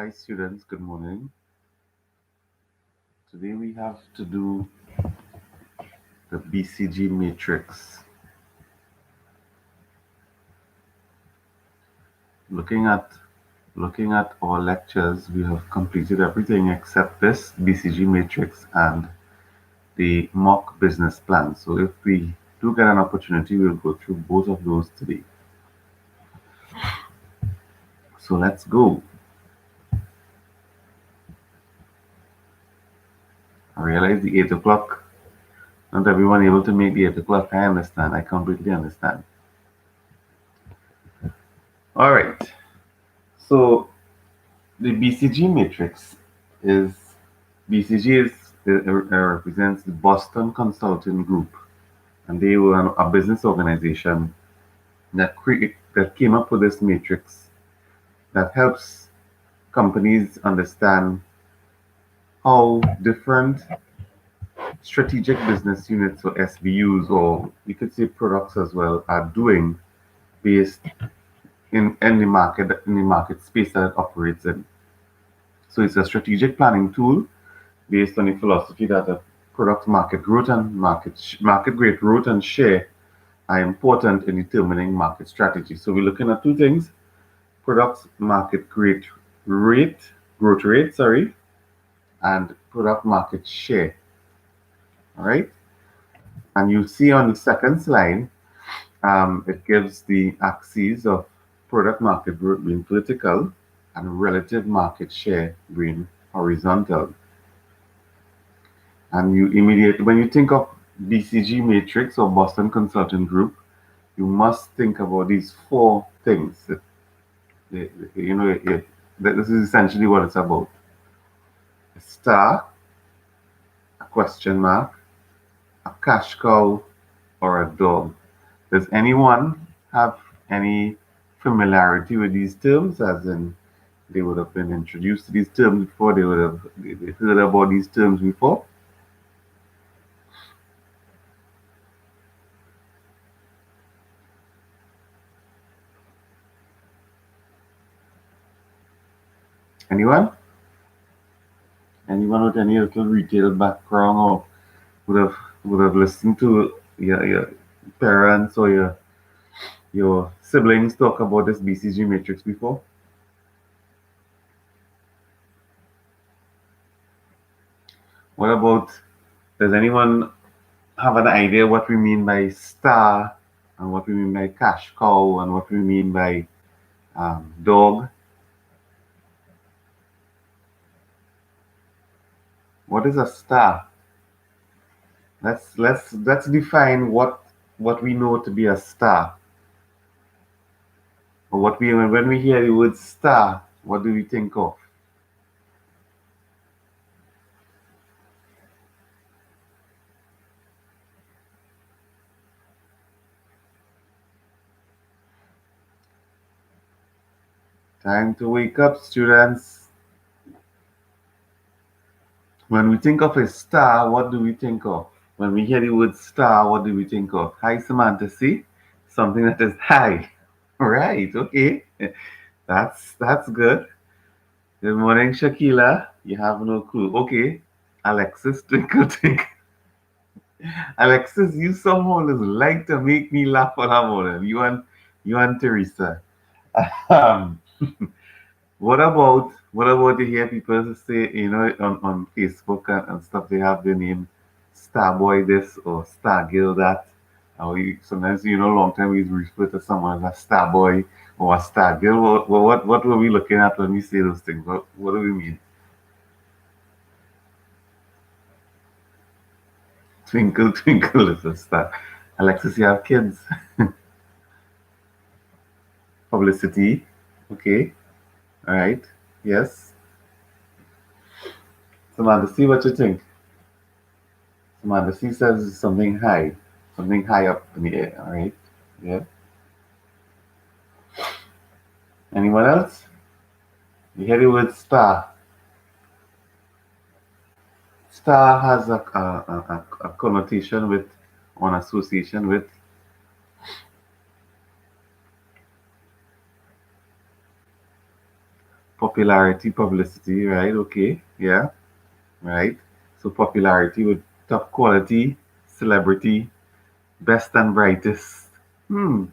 Hi students, good morning. Today we have to do the BCG matrix. Looking at our lectures, we have completed everything except this BCG matrix and the mock business plan. So if we do get an opportunity, we'll go through both of those today. So let's go. I realize the 8 o'clock. Not everyone able to make the 8 o'clock. I understand. I completely understand. All right. So the BCG matrix is BCG represents the Boston Consulting Group, and they were a business organization that came up with this matrix that helps companies understand how different strategic business units or SBUs, or you could say products as well, are doing based in the market space that it operates in. So it's a strategic planning tool based on the philosophy that a product market growth and market rate growth and share are important in determining market strategy. So we're looking at two things: products market growth rate, sorry, and product market share. All right. And you see on the second slide, it gives the axes of product market growth being vertical and relative market share being horizontal. And you immediately, when you think of BCG Matrix or Boston Consulting Group, you must think about these four things. This is essentially what it's about: a star, a question mark, a cash cow, or a dog. Does anyone have any familiarity with these terms, as in they would have been introduced to these terms before, they heard about these terms before? Anyone? Anyone with any little retail background, or would have listened to your parents or your siblings talk about this BCG matrix before? What about, does anyone have an idea what we mean by star and what we mean by cash cow and what we mean by dog? What is a star? Let's define what we know to be a star. Or what we when we hear the word star, what do we think of? Time to wake up, students. When we think of a star, what do we think of? When we hear the word star, what do we think of? Hi, Samantha. See, something that is high. Right. Okay. That's good. Good morning, Shakila. You have no clue. Okay. Alexis, twinkle twinkle. Alexis, you somehow just like to make me laugh on a morning. You and Teresa. Um, what about you hear people say, on Facebook and stuff, they have the name Starboy this or Stargirl that. Or sometimes, long time we refer to someone as a Starboy or a Stargirl. What were we looking at when we say those things? What do we mean? Twinkle, twinkle, little star. Alexis, you have kids. Publicity. Okay. All right. Yes. Samantha, see what you think. Samantha, see says something high up in the air. All right. Yeah. Anyone else? You hear the word star. Star has a connotation with, or an association with Popularity, publicity, right? Okay, yeah, right. So popularity with top quality, celebrity, best and brightest. Hmm,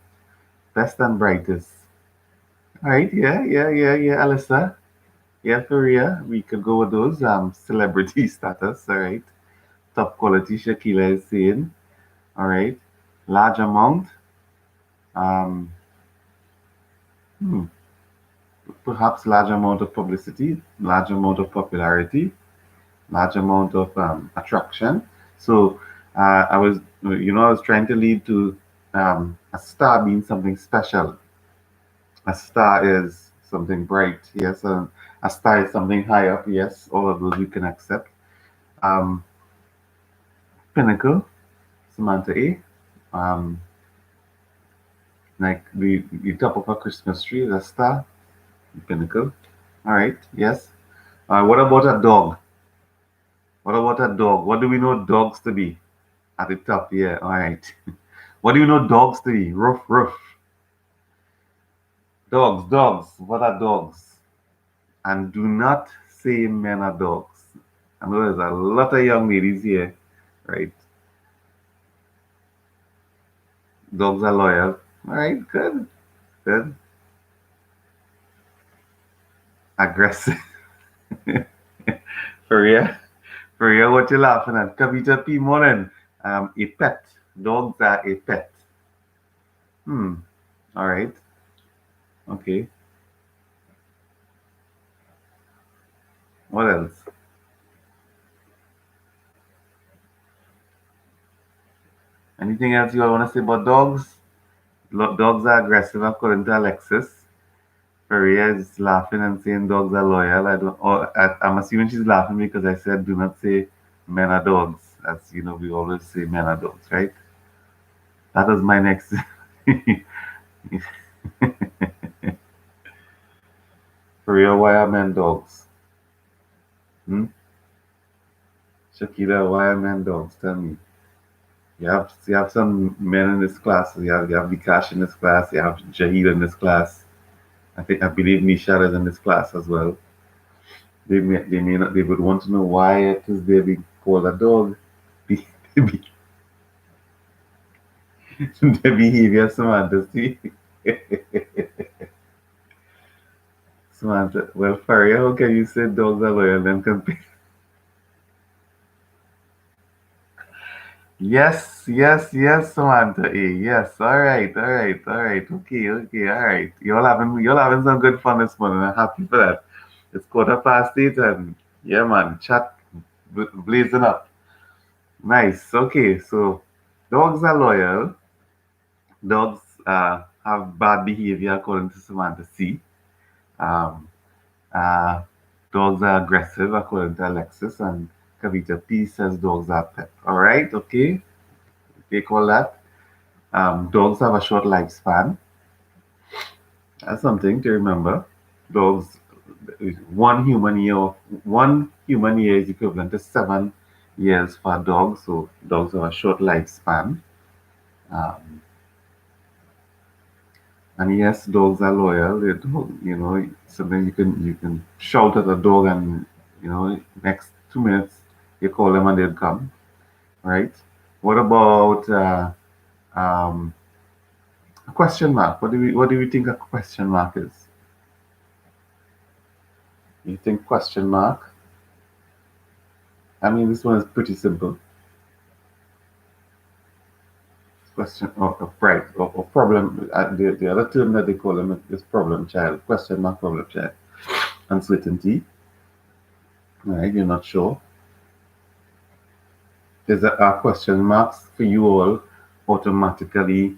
best and brightest. All right, yeah, yeah, yeah, yeah, Alyssa. Yeah, Faria, we could go with those. Celebrity status, all right. Top quality, Shakila is saying, all right. Large amount, um, hmm, perhaps large amount of publicity, large amount of popularity, large amount of attraction. So I was trying to lead to a star being something special. A star is something bright, yes. A star is something high up, yes. All of those we can accept. Um, Pinnacle, Samantha A. Um, like the top of a Christmas tree is a star, pinnacle. All right, yes. What about a dog? What about a dog? What do we know dogs to be? At the top, yeah. All right. What do you know dogs to be? Ruff, ruff. Dogs, dogs. What are dogs? And do not say men are dogs. I know there's a lot of young ladies here, right? Dogs are loyal. All right, good, good. Aggressive. For real? For real, what you laughing at? Kavita P. Morning. A pet. Dogs are a pet. Hmm. All right. Okay. What else? Anything else you all want to say about dogs? Dogs are aggressive according to Alexis. Faria is laughing and saying dogs are loyal. I don't. I'm assuming she's laughing because I said do not say men are dogs. As you know, we always say men are dogs, right? That was my next. Faria, why are men dogs? Hmm? Shakira, why are men dogs? Tell me. You have some men in this class. You have Vikash in this class. You have Jahid in this class. I believe Nisha is in this class as well. They may not, they would want to know why it is they being called a dog. The, the the behavior, Samantha. See, Samantha. Well, Faria, how can you say dogs are loyal and compare? Yes, yes, yes, Samantha. Yes. All right, all right, all right. Okay, okay, all right. You're having some good fun this morning. I'm happy for that. It's 8:15, and yeah, man, chat blazing up. Nice. Okay, so dogs are loyal. Dogs have bad behavior according to Samantha C. Um, uh, Dogs are aggressive according to Alexis, and Kavita P says dogs are pet. All right, okay, take all that. Dogs have a short lifespan. That's something to remember. Dogs, one human year, one human year is equivalent to 7 years for a dog. So dogs have a short lifespan. Um, And yes, dogs are loyal. They dog, sometimes you can shout at a dog, and next 2 minutes you call them and they'll come, right? What about um, a question mark? What do we think a question mark is? You think question mark? I mean, this one is pretty simple. Question or right or problem. The other term that they call them is problem child. Question mark, problem child. Uncertainty. Right? You're not sure. Is that our question marks for you all automatically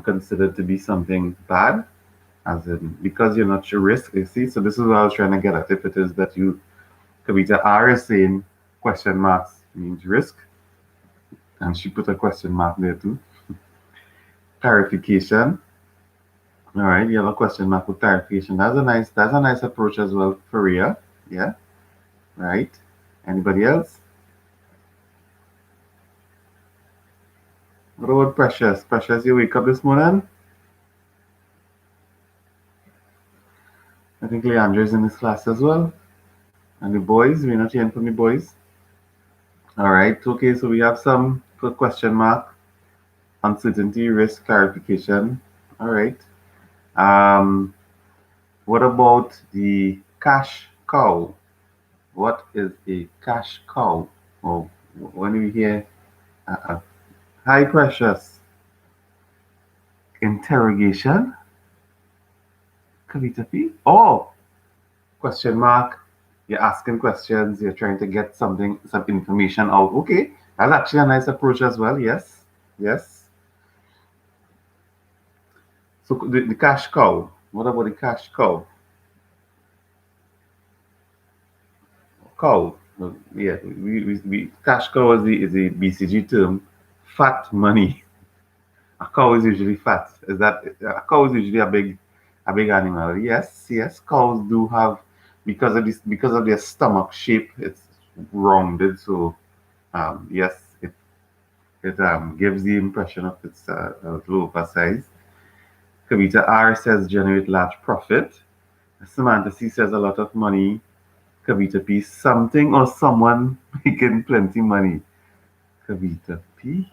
considered to be something bad? As in, because you're not sure risk, you see? So this is what I was trying to get at. If it is that you, Kavita R is saying question marks means risk, and she put a question mark there too. Clarification. All right, you have a question mark with clarification. That's a nice approach as well for Ria. Yeah, right. Anybody else? What about Precious? Precious, you wake up this morning? I think Leandra is in this class as well. And the boys, we're not hearing from the boys. All right. Okay. So we have some question mark, uncertainty, risk, clarification. All right. Um, what about the cash cow? What is a cash cow? Oh, when we hear high precious interrogation, Kavita P. Oh, question mark. You're asking questions. You're trying to get something, some information out. Okay, that's actually a nice approach as well. Yes, yes. So the cash cow. What about the cash cow? Cow. Yeah, cash cow is the BCG term. Fat money. A cow is usually fat. Is that a cow is usually a big animal? Yes, yes. Cows do have because of their stomach shape. It's rounded, so yes, it gives the impression of it's a little oversized. Kavita R says generate large profit. Samantha C says a lot of money. Kavita P something or someone making plenty money. Kavita P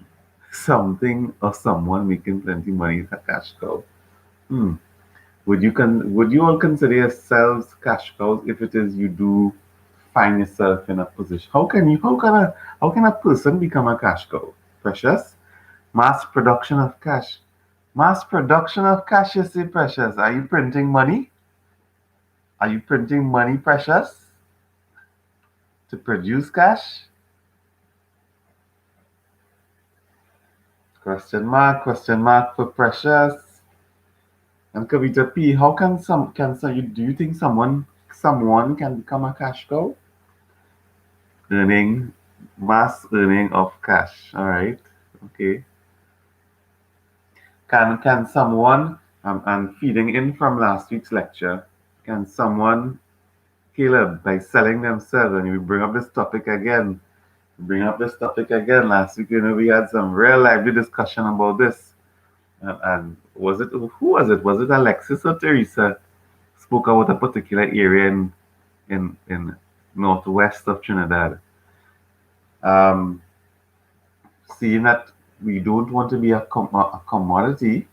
something or someone making plenty money is a cash cow. Hmm. Would you all consider yourselves cash cows if it is you do find yourself in a position? How can a person become a cash cow? Precious? Mass production of cash. Mass production of cash, you say, Precious. Are you printing money? Are you printing money, Precious? To produce cash? Question mark for Precious. And Kavita P, how can some you do you think someone can become a cash cow? Earning mass earning of cash. All right. Okay. Can someone and feeding in from last week's lecture, can someone, Caleb, by selling themselves, and you bring up this topic again, last week, we had some real lively discussion about this. And was it who was it? Was it Alexis or Teresa spoke about a particular area in northwest of Trinidad? Um, Seeing that we don't want to be a commodity,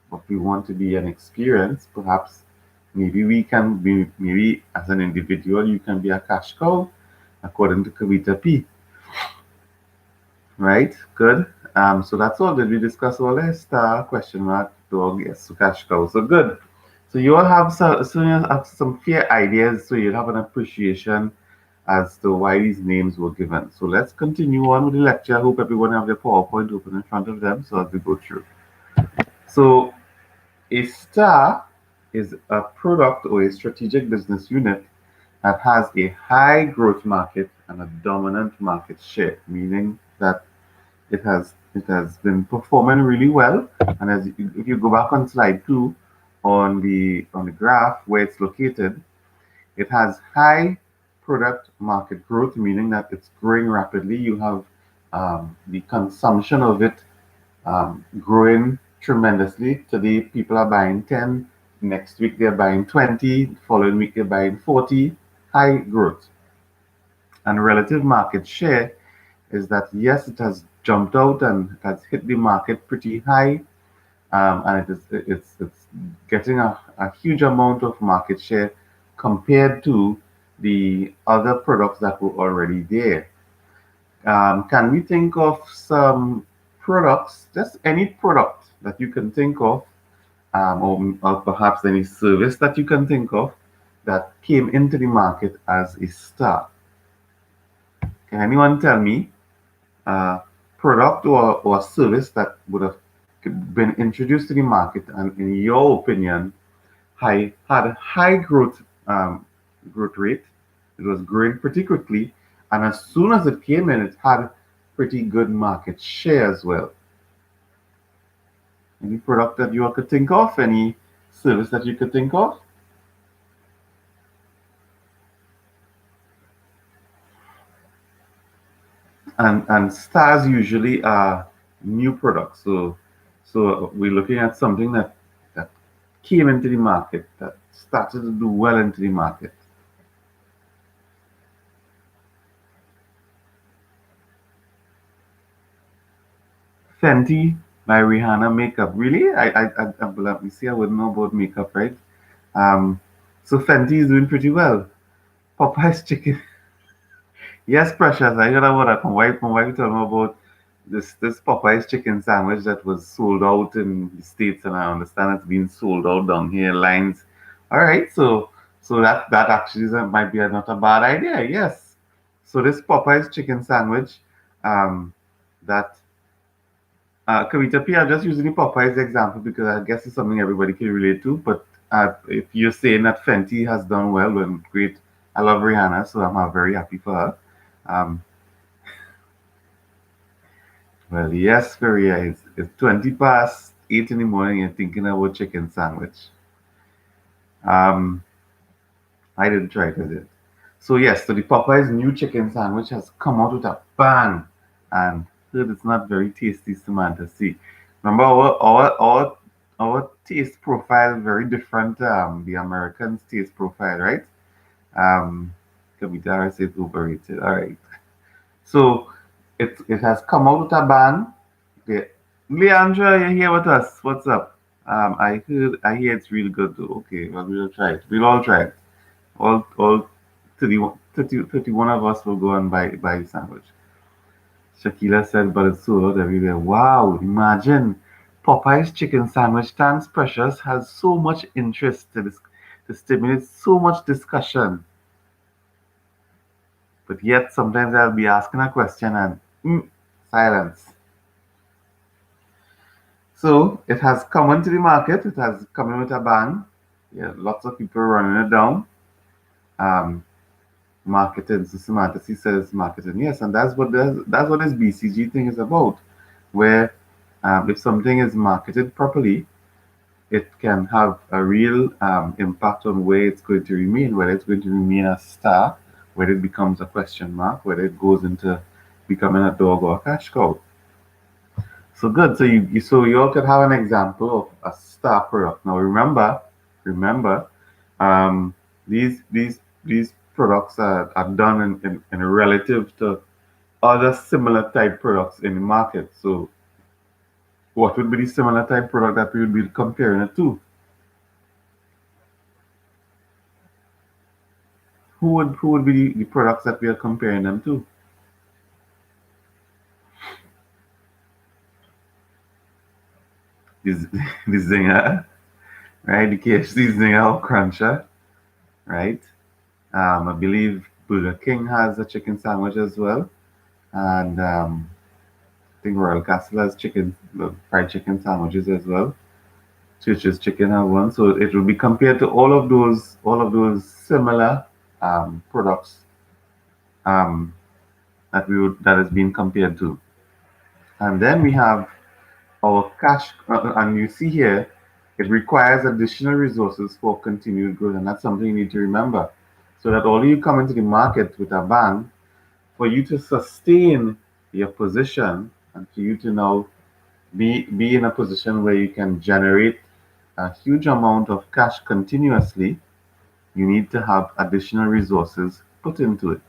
but we want to be an experience, perhaps maybe we can be, maybe as an individual, you can be a cash cow, according to Kavita P. Right? Good. So that's all. Did we discuss all this? Star, question mark, dog, yes, so cash cow. So good. So you all have you have some fair ideas, so you'll have an appreciation as to why these names were given. So let's continue on with the lecture. I hope everyone have their PowerPoint open in front of them so as we go through. So a star is a product or a strategic business unit that has a high growth market and a dominant market share, meaning that it has been performing really well. And as if you go back on slide 2 on the graph where it's located, it has high product market growth, meaning that it's growing rapidly. You have the consumption of it growing tremendously. Today, people are buying 10. Next week, they're buying 20. The following week, they're buying 40. High growth. And relative market share is that, yes, it has jumped out and it has hit the market pretty high. And it's getting a huge amount of market share compared to the other products that were already there. Can we think of some products, just any product that you can think of, or perhaps any service that you can think of that came into the market as a star? Can anyone tell me a product or a service that would have been introduced to the market and, in your opinion, had a high growth rate? It was growing pretty quickly, and as soon as it came in, it had pretty good market share as well. Any product that you all could think of? Any service that you could think of? And stars usually are new products. So we're looking at something that came into the market, that started to do well into the market? Fenty by Rihanna makeup. Really? Let me see. I wouldn't know about makeup, right? Um, so Fenty is doing pretty well. Popeye's chicken. Yes, Precious. I heard about that. My wife told me about this Popeye's chicken sandwich that was sold out in the States, and I understand it's been sold out down here lines. All right, so that actually might be not a bad idea. Yes. So this Popeye's chicken sandwich, um, that Kavita P, I'm just using the Popeye's example because I guess it's something everybody can relate to. But if you're saying that Fenty has done well, then great. I love Rihanna, so I'm very happy for her. Um, well, yes, Maria, it's 20 past 8 in the morning. You're thinking about chicken sandwich. Um, I didn't try it, did. So yes, so the Popeye's new chicken sandwich has come out with a bang, and heard it's not very tasty, Samantha. See, remember our taste profile very different. The Americans' taste profile, right? Um, Kabitara says overrated. All right, so it has come out with a bang. Okay, Leandra, you're here with us. What's up? I hear it's really good though. Okay, well we'll try it. We'll all try it. All 31 of us will go and buy the sandwich. Shakila said, but it's sold out everywhere. Wow, imagine. Popeye's chicken sandwich, thanks Precious, has so much interest to stimulate so much discussion. But yet, sometimes I'll be asking a question and silence. So, it has come into the market. It has come in with a bang. Yeah, lots of people running it down. Um, Marketing. So Samantha says marketing. Yes, and that's what this BCG thing is about. Where if something is marketed properly, it can have a real impact on where it's going to remain, whether it's going to remain a star, whether it becomes a question mark, whether it goes into becoming a dog or a cash cow. So good. So you all could have an example of a star product. Now remember, um, these products are done in relative to other similar type products in the market. So what would be the similar type product that we would be comparing it to? Who would be the products that we are comparing them to? This the Zinger, right? The KFC Zinger or Cruncher, right? I believe Burger King has a chicken sandwich as well, and I think Royal Castle has fried chicken sandwiches as well. Church's Chicken have one, so it will be compared to all of those similar products um, that is being compared to. And then we have our cash, and you see here, it requires additional resources for continued growth, and that's something you need to remember. So that although you come into the market with a bang, for you to sustain your position and for you to now be in a position where you can generate a huge amount of cash continuously, you need to have additional resources put into it,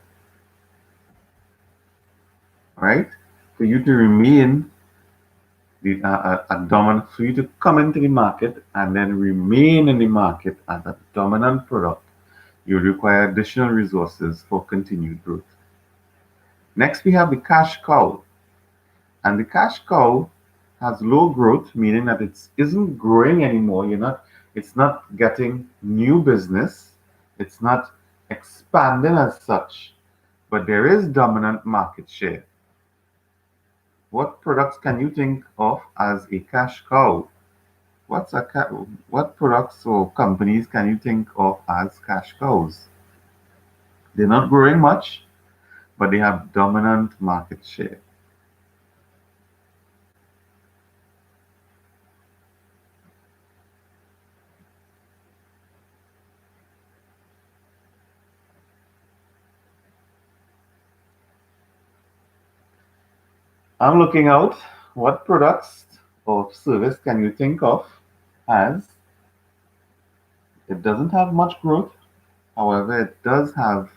right? For you to remain a dominant, for you to come into the market and then remain in the market as a dominant product, you require additional resources for continued growth. Next, we have the cash cow. And the cash cow has low growth, meaning that it isn't growing anymore. It's not getting new business. It's not expanding as such, but there is dominant market share. What products can you think of as a cash cow? What products or companies can you think of as cash cows? They're not growing much, but they have dominant market share. I'm looking out. What products or service can you think of as It doesn't have much growth. However, it does have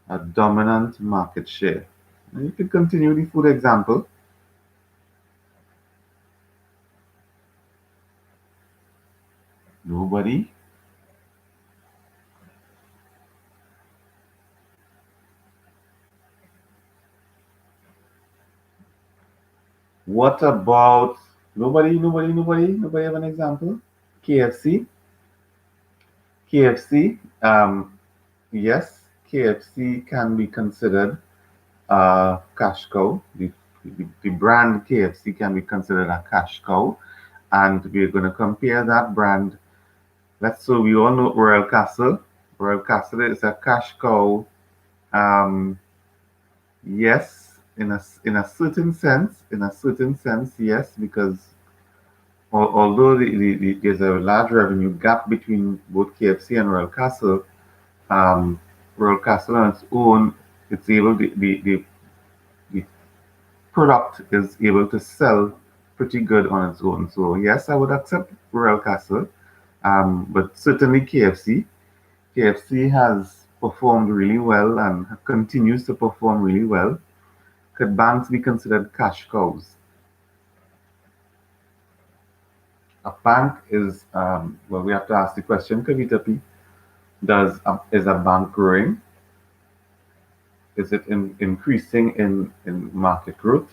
a dominant market share. And you can continue the food example. Nobody. What about nobody, nobody, nobody? Nobody have an example? KFC. KFC. Yes, KFC can be considered a cash cow. The brand KFC can be considered a cash cow. And we're going to compare that brand. Let's so we all know Royal Castle. Royal Castle is a cash cow. Um, yes, in a certain sense, yes, because although there's a large revenue gap between both KFC and Royal Castle, um, Royal Castle on its own, it's able the product is able to sell pretty good on its own. So yes, I would accept Royal Castle, but certainly KFC. KFC has performed really well and continues to perform really well. Could banks be considered cash cows? A bank is well, we have to ask the question, Kavita P. Is a bank growing? Is it increasing in market growth?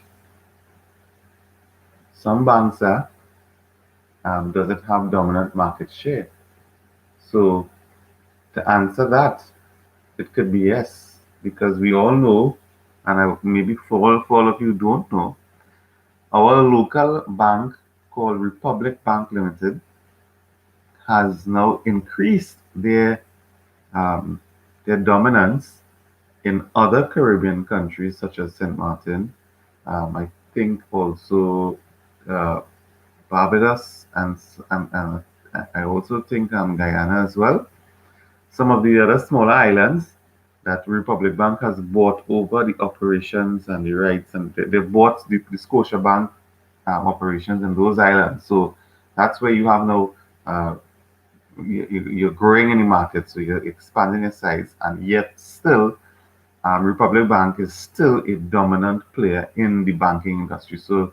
Some banks are. Does it have dominant market share? So to answer that, it could be yes, because we all know, and maybe for all of you don't know, our local bank called Republic Bank Limited has now increased um, their dominance in other Caribbean countries such as St. Martin. I think also uh, Barbados and I also think Guyana as well. Some of the other smaller islands that Republic Bank has bought over the operations and the rights, and they bought the Scotia Bank operations in those islands. So that's where you have now uh, you're growing in the market, so you're expanding your size, and yet still Republic Bank is still a dominant player in the banking industry. So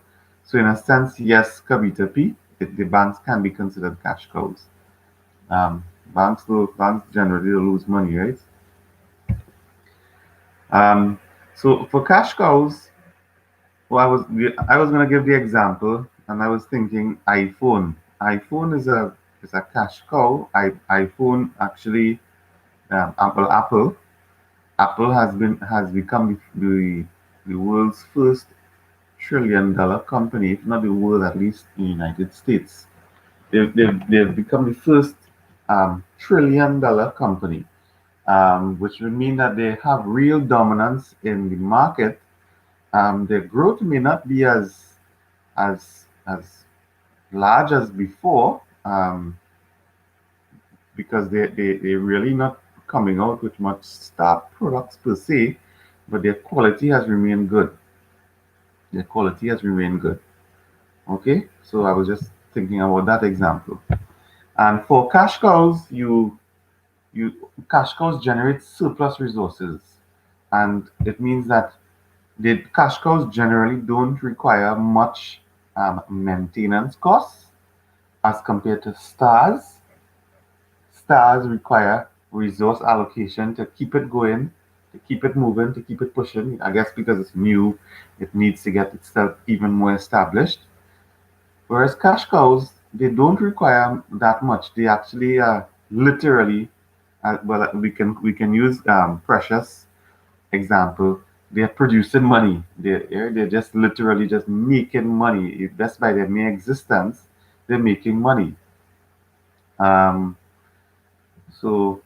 in a sense, yes, Kavita P, the banks can be considered cash cows. Banks generally lose money, right? Um, so for cash cows, well, I was gonna give the example, and I was thinking iPhone. iPhone is a cash cow. iPhone actually Apple has become the world's first trillion-dollar company, if not the world, at least in the United States. They've become the first trillion-dollar company, which would mean that they have real dominance in the market. Their growth may not be as large as before, because they're really not coming out with much star products per se, but their quality has remained good. Their quality has remained good. Okay, so I was just thinking about that example. And for cash cows, you cash cows generate surplus resources, and it means that the cash cows generally don't require much maintenance costs as compared to stars. Stars require resource allocation to keep it going, to keep it moving, to keep it pushing. I guess because it's new, it needs to get itself even more established. Whereas cash cows, they don't require that much. They actually literally, well, we can use Precious example. They're producing money. They're just literally just making money. That's by their mere existence, they're making money. Um, so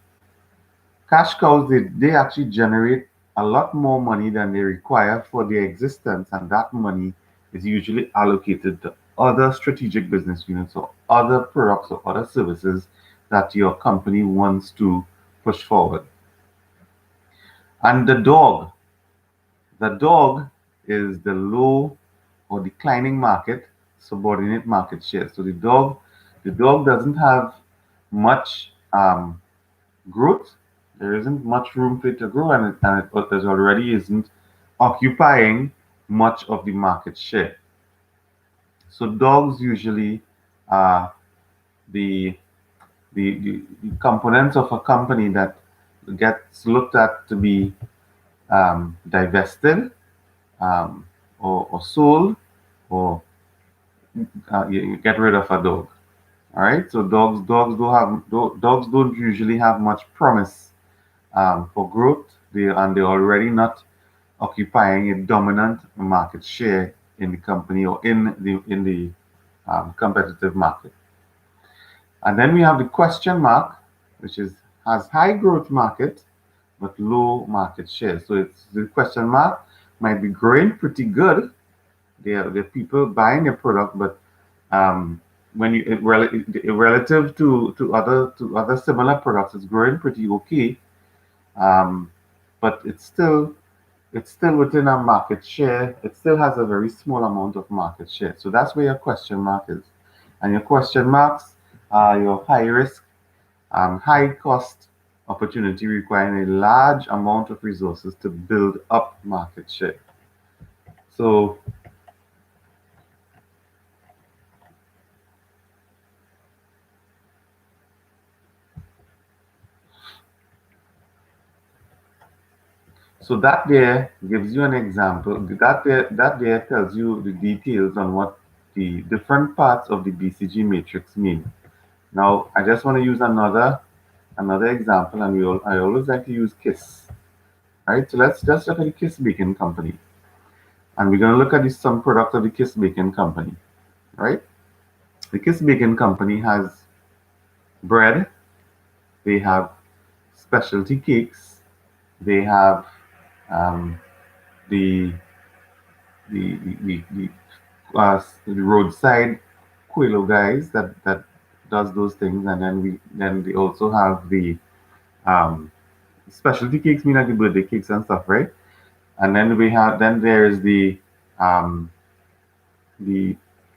cash cows, they actually generate a lot more money than they require for their existence, and that money is usually allocated to other strategic business units or other products or other services that your company wants to push forward. And the dog is the low or declining market, subordinate market share. So the dog doesn't have much um, growth. There isn't much room for it to grow, and it already isn't occupying much of the market share. So dogs usually are the the components of a company that gets looked at to be divested, um, or sold, or you get rid of a dog. All right. So dogs don't usually have much promise for growth. They're already not occupying a dominant market share in the company or in the competitive market. And then we have the question mark, which is has high growth market but low market share. So it's the question mark might be growing pretty good. There are people buying a product, but when relative to other similar products, it's growing pretty okay. Um, but it's still within a market share. It still has a very small amount of market share. So that's where your question mark is. And your question marks are your high risk, high cost opportunity requiring a large amount of resources to build up market share. So, so that there gives you an example. That there tells you the details on what the different parts of the BCG matrix mean. Now, I just want to use another example, and I always like to use Kiss. Right? So let's just look at the Kiss Baking Company, and we're going to look at the some product of the Kiss Baking Company. Right? The Kiss Baking Company has bread. They have specialty cakes. They have um, the the roadside Quilo guys that does those things, and then they also have the um, specialty cakes, mean like the birthday cakes and stuff, right? And then there's the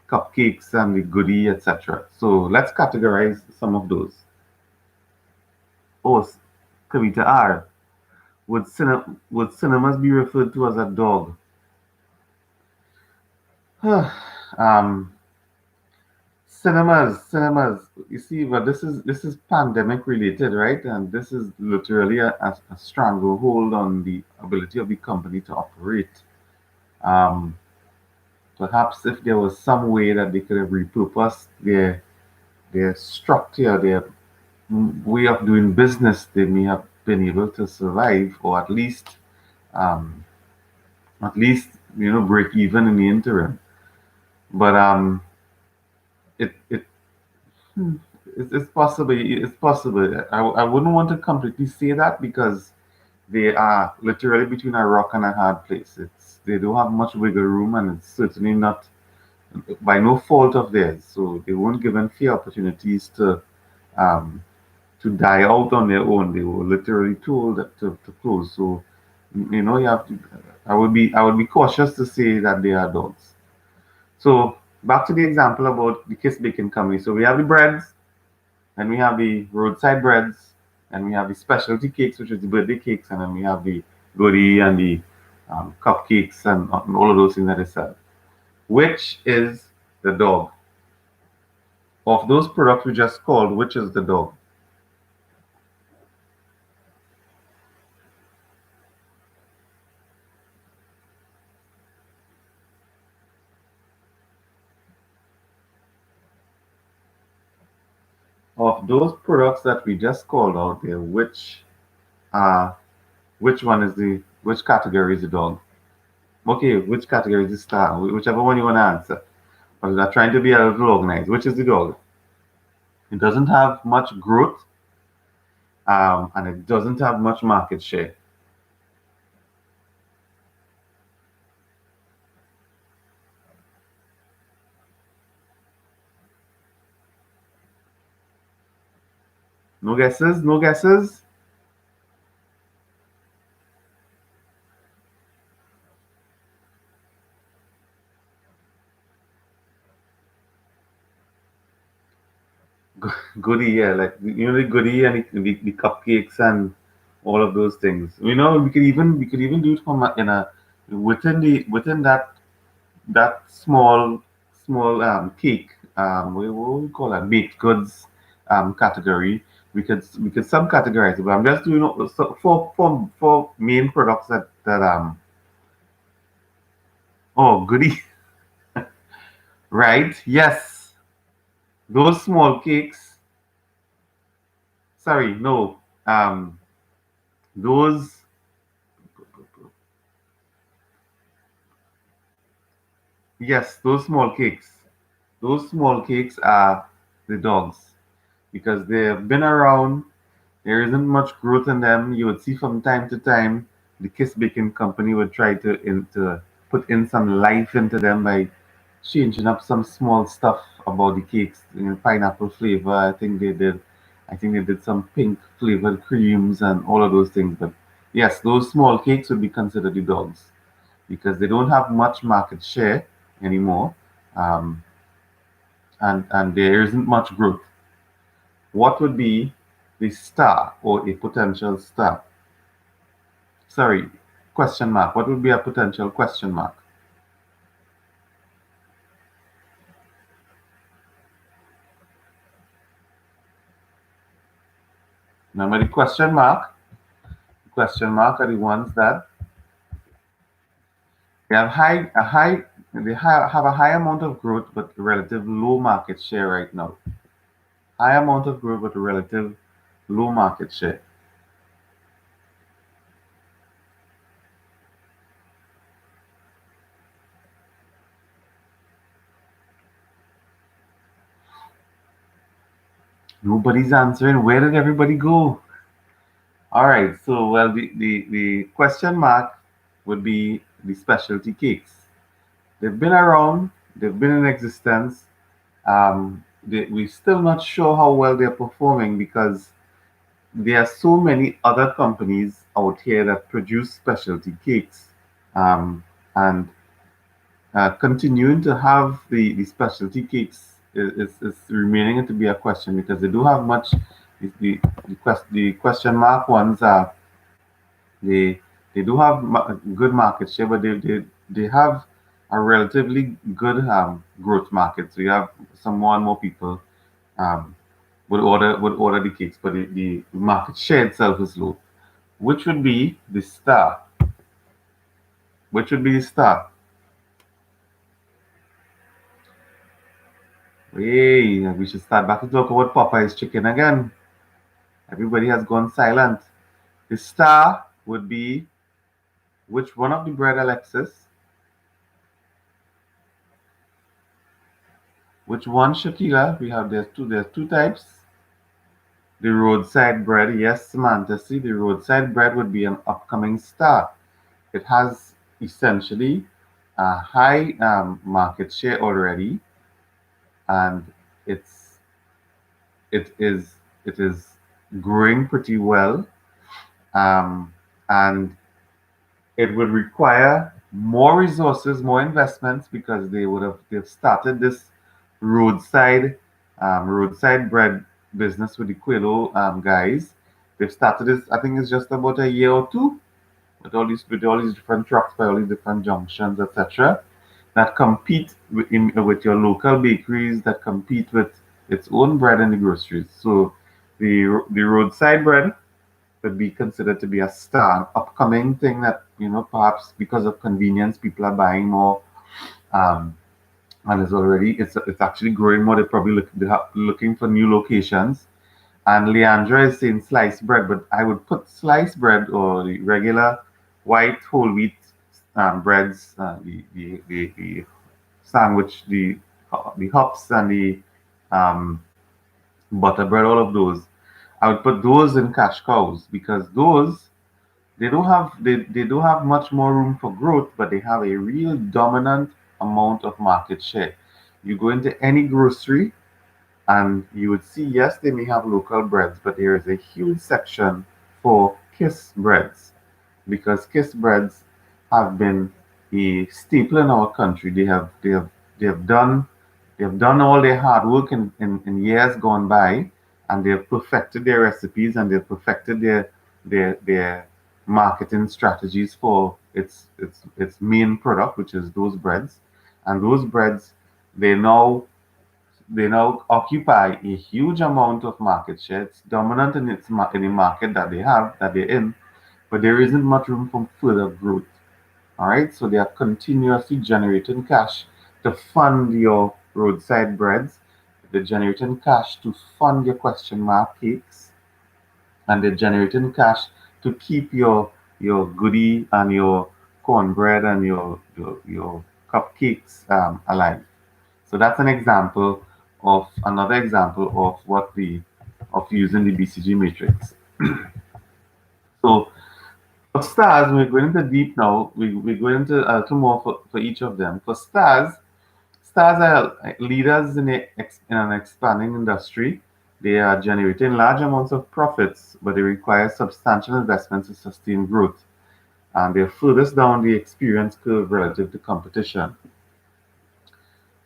cupcakes and the goodie, etc. So let's categorize some of those. Oh, Kavita R. Would cinemas be referred to as a dog? um, cinemas. You see, but this is pandemic related, right? And this is literally a stranglehold on the ability of the company to operate. Um, Perhaps if there was some way that they could have repurposed their structure, their way of doing business, they may have been able to survive, or um, at least break even in the interim. But it it it's possible. It's possible. I wouldn't want to completely say that because they are literally between a rock and a hard place. They don't have much wiggle room, and it's certainly not by no fault of theirs. So they weren't given fair opportunities um, to die out on their own. They were literally told that to close. So you have to. I would be cautious to say that they are dogs. So back to the example about the Kiss Baking Company. So we have the breads, then we have the roadside breads, and we have the specialty cakes, which is the birthday cakes, and then we have the goodie and the cupcakes and all of those things that they sell. Which is the dog? Of those products we just called, which is the dog? Of those products that we just called out there, uh which one is which category is the dog? Okay, which category is the star? Whichever one you want to answer. But we are trying to be a little organized. Which is the dog? It doesn't have much growth, and it doesn't have much market share. No guesses? No guesses? Goodie, yeah, like the goodie and the cupcakes and all of those things. We could even do it from in a within that small cake, what we call that, baked goods category. We could subcategorize it, but I'm just doing so for main products that. Oh, goodie. Right, yes, those small cakes. Sorry, no, um those, yes, those small cakes. Those small cakes are the dogs because they've been around. There isn't much growth in them. You would see from time to time the Kiss Baking Company would try to put in some life into them by changing up some small stuff about the cakes. Pineapple flavor. I think they did some pink flavored creams and all of those things. But yes, those small cakes would be considered the dogs because they don't have much market share anymore, um, and there isn't much growth. What would be the star or a potential star? Sorry, question mark. What would be a potential question mark? Remember the question mark? The question mark are the ones that they have have a high amount of growth but relative low market share right now. High amount of growth but relative low market share. Nobody's answering. Where did everybody go? All right. So, well, the question mark would be the specialty cakes. They've been around. They've been in existence. We're still not sure how well they're performing because there are so many other companies out here that produce specialty cakes, um, and continuing to have the specialty cakes is remaining to be a question because they do have much. The question mark ones are they they do have good market share, but they have a relatively good growth market. So you have some more and more people um, would order the cakes, but the market share itself is low. Which would be the star? Which would be the star? Hey, we should start back to talk about Popeye's chicken again. Everybody has gone silent. The star would be which one of the bread, Alexis? Which one, Shakira? We have there's two types. The roadside bread, yes, Samantha. See, the roadside bread would be an upcoming star. It has essentially a high market share already, and it's it is it is growing pretty well, um, and it would require more resources, more investments because they've started this roadside bread business with the Quilo guys. They've started this. I think it's just about a year or two with all these different trucks by all these different junctions, etc. That compete with your local bakeries that compete with its own bread in the groceries. So the roadside bread would be considered to be a star, an upcoming thing that perhaps because of convenience people are buying more, um, and it's actually growing more. They're looking for new locations. And Leandra is saying sliced bread, but I would put sliced bread or the regular white whole wheat breads, the sandwich, the hops and the um, butter bread, all of those. I would put those in cash cows because those they don't have much more room for growth, but they have a real dominant amount of market share. You go into any grocery and you would see, yes, they may have local breads, but there is a huge section for kiss breads because kiss breads have been a staple in our country. They have done all their hard work in years gone by, and they've perfected their recipes and they've perfected their marketing strategies for its main product, which is those breads. And those breads, they now they now occupy a huge amount of market share. It's dominant in in the market that they have that they're in, but there isn't much room for further growth. All right, so they are continuously generating cash to fund your roadside breads. They're generating cash to fund your question mark cakes, and they're generating cash to keep your goodie and your cornbread and your cupcakes alive. So that's an example of another example of what the of using the BCG matrix. So for stars, we're going into deep now. We're going into two more for each of them. For stars, stars are leaders in an expanding industry. They are generating large amounts of profits, but they require substantial investments to sustain growth. And they're furthest down the experience curve relative to competition.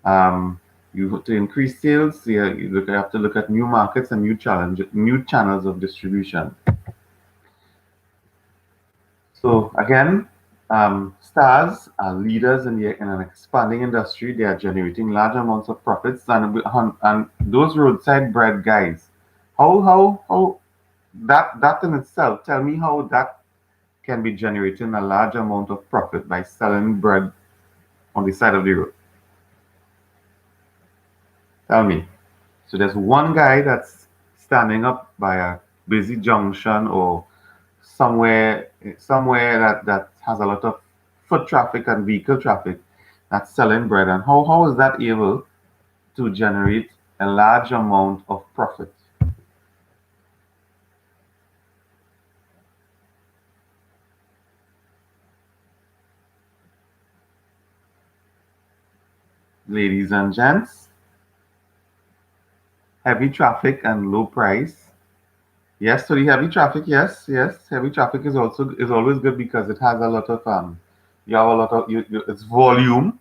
Um, to increase sales, you have to look at new markets and new channels of distribution. So again, stars are leaders in an expanding industry. They are generating large amounts of profits, and those roadside bread guys, how that in itself, tell me how that can be generating a large amount of profit by selling bread on the side of the road. Tell me. So there's one guy that's standing up by a busy junction or somewhere that has a lot of foot traffic and vehicle traffic that's selling bread. And how is that able to generate a large amount of profit? Ladies and gents, heavy traffic and low price. Yes, so the heavy traffic, yes, heavy traffic is always good because it has a lot of you have a lot of it's volume.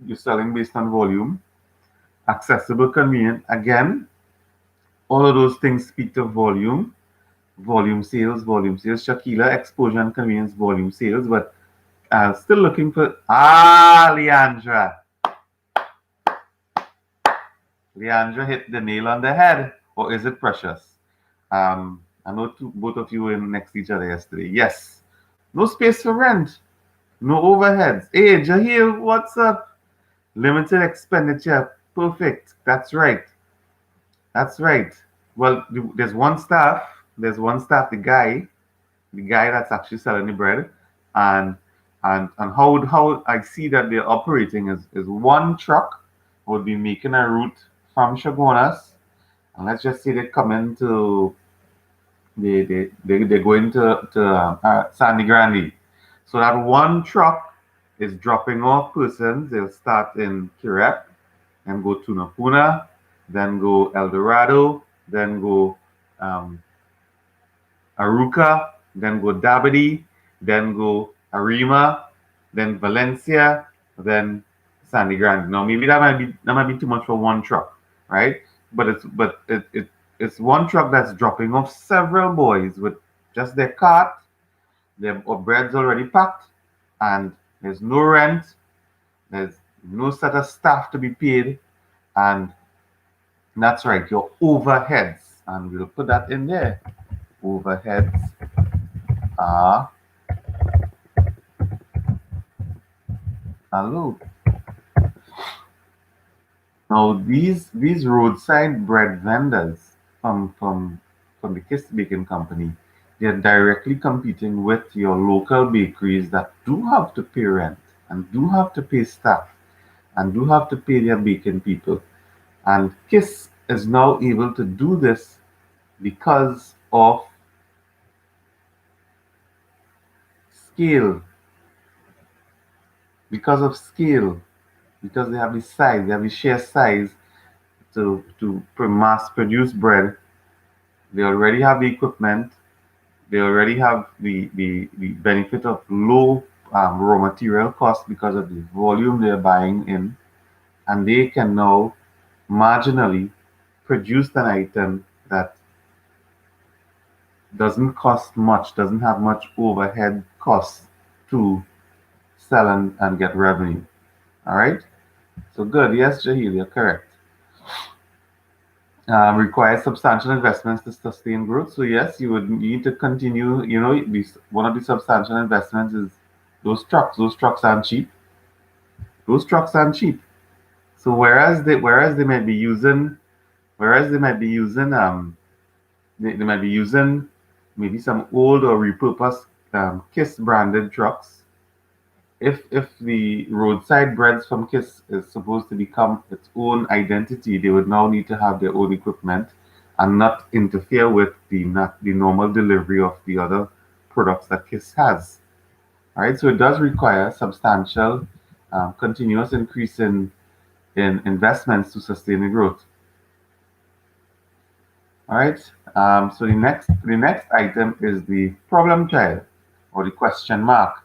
You're selling based on volume, accessible, convenient. Again, all of those things speak to volume, volume sales. Shakila, exposure and convenience, volume sales. But still looking for Leandra. Leandra hit the nail on the head, or is it Precious? I know both of you were next to each other yesterday. Yes, no space for rent, no overheads. Hey, Jahil, what's up? Limited expenditure. Perfect. That's right. That's right. Well, there's one staff. There's one staff. The guy that's actually selling the bread, and how I see that they're operating is one truck would be making a route from Chaguanas, and let's just say they come into they're going to Sandy Grande. So that one truck is dropping off persons. They'll start in Kirep and go to Napuna, then go El Dorado, then go um, Aruca, then go Dabadi, then go Arima, then Valencia, then Sandy Grande. Now maybe that might be too much for one truck, right? But it's one truck that's dropping off several boys with just their cart, their bread's already packed, and there's no rent, there's no set of staff to be paid, and that's right, your overheads, and we'll put that in there. Overheads are low. Now these roadside bread vendors from the Kiss Baking Company, they're directly competing with your local bakeries that do have to pay rent and do have to pay staff and do have to pay their baking people. And Kiss is now able to do this because of scale, because of scale, because they have the size, they have the sheer size to mass produce bread. They already have the equipment. They already have the benefit of low raw material cost because of the volume they're buying in, and they can now marginally produced an item that doesn't cost much, doesn't have much overhead costs to sell and get revenue. All right. So good. Yes, Jahil, you're correct. Requires substantial investments to sustain growth. So yes, you would need to continue. One of the substantial investments is those trucks. Those trucks aren't cheap. Those trucks aren't cheap. So whereas they might be using whereas they might be using maybe some old or repurposed Kiss branded trucks. If the roadside breads from Kiss is supposed to become its own identity, they would now need to have their own equipment and not interfere with the normal delivery of the other products that Kiss has. All right, so it does require substantial, continuous increase in investments to sustain the growth. All right. So the next item is the problem child or the question mark.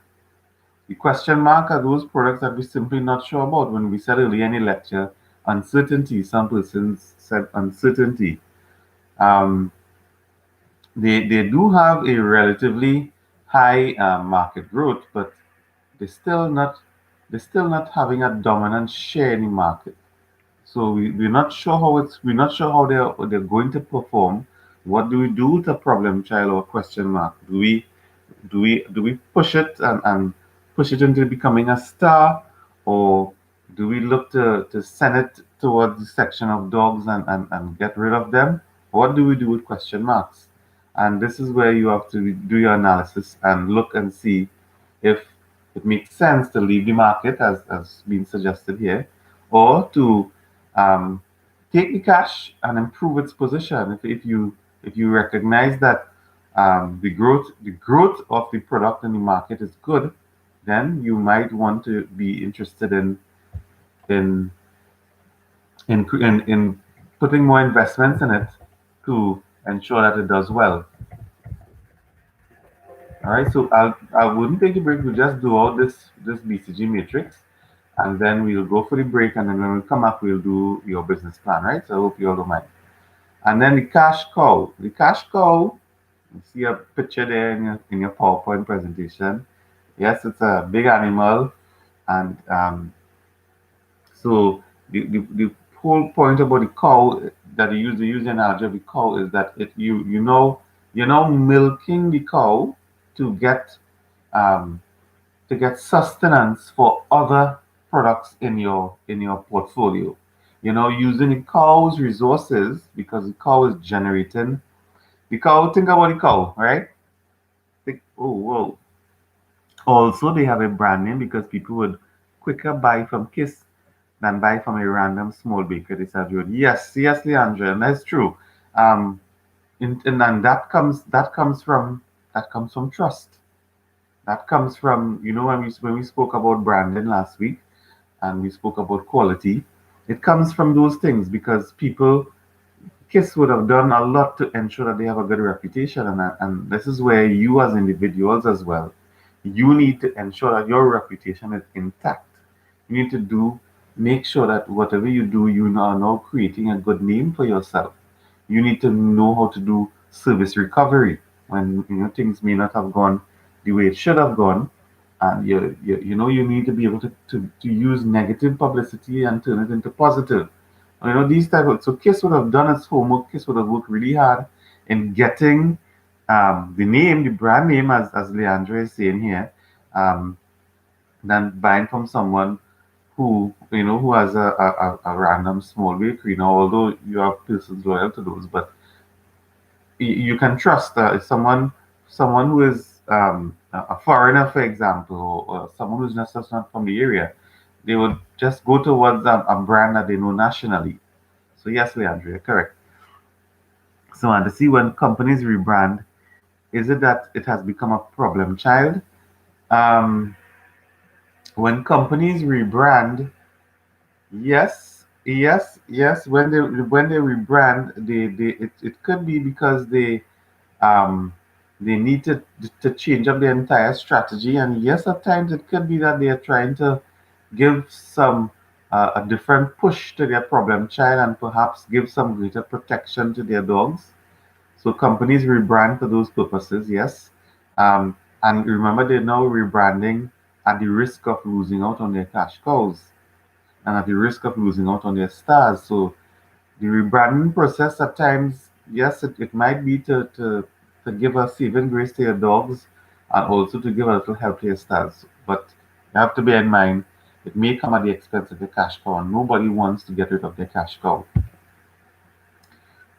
The question mark are those products that we're simply not sure about. When we said earlier in the lecture, uncertainty. Some persons said uncertainty. Um, they do have a relatively high market growth, but they're still not they're still not having a dominant share in the market. So we're not sure how they're going to perform. What do we do with a problem child or question mark? Do we push it and push it into becoming a star, or do we look to send it towards the section of dogs and get rid of them? What do we do with question marks? And this is where you have to do your analysis and look and see if it makes sense to leave the market as been suggested here, or to um, take the cash and improve its position. If you recognize that the growth of the product in the market is good, then you might want to be interested in in putting more investments in it to ensure that it does well. All right, so I wouldn't take a break. We'll just do all this BCG matrix, and then we'll go for the break, and then when we come up, we'll do your business plan. Right? So I hope you all don't mind. And then the cash cow. The cash cow. You see a picture there in your PowerPoint presentation. Yes, it's a big animal, and so the whole point about the cow that you use the analogy of the cow is that you're now milking the cow to get um, sustenance for other products in your portfolio. Using the cow's resources because the cow is generating the cow. Think about the cow, right? Oh, whoa. Also, they have a brand name because people would quicker buy from Kiss than buy from a random small bakery this road. Yes, yes, Leandra, and that's true. Um, and that comes from trust. That comes from when we spoke about branding last week and we spoke about quality. It comes from those things because people Kiss would have done a lot to ensure that they have a good reputation, and this is where you, as individuals, as well, you need to ensure that your reputation is intact. You need to make sure that whatever you do, you are now creating a good name for yourself. You need to know how to do service recovery when things may not have gone the way it should have gone, and you need to be able to use negative publicity and turn it into positive. These type of so Kiss would have done its homework. Kiss would have worked really hard in getting the brand name, as Leandro is saying here, um, than buying from someone who has a random small bakery. Now, although you have persons loyal to those, but you can trust someone who is a foreigner, for example, or someone who's just not from the area. They would just go towards a brand that they know nationally. So yes, Leandro, you're correct. So and to see when companies rebrand, is it that it has become a problem child? Um, when companies rebrand, yes, yes, yes. When they rebrand, it could be because um they need to change up their entire strategy, and yes, at times it could be that they are trying to give some a different push to their problem child and perhaps give some greater protection to their dogs. So companies rebrand for those purposes, yes. And remember, they're now rebranding at the risk of losing out on their cash cows and at the risk of losing out on their stars. So the rebranding process at times, yes, it might be to give a saving grace to your dogs and also to give a little help to your stars. But you have to bear in mind, it may come at the expense of your cash cow, and nobody wants to get rid of their cash cow,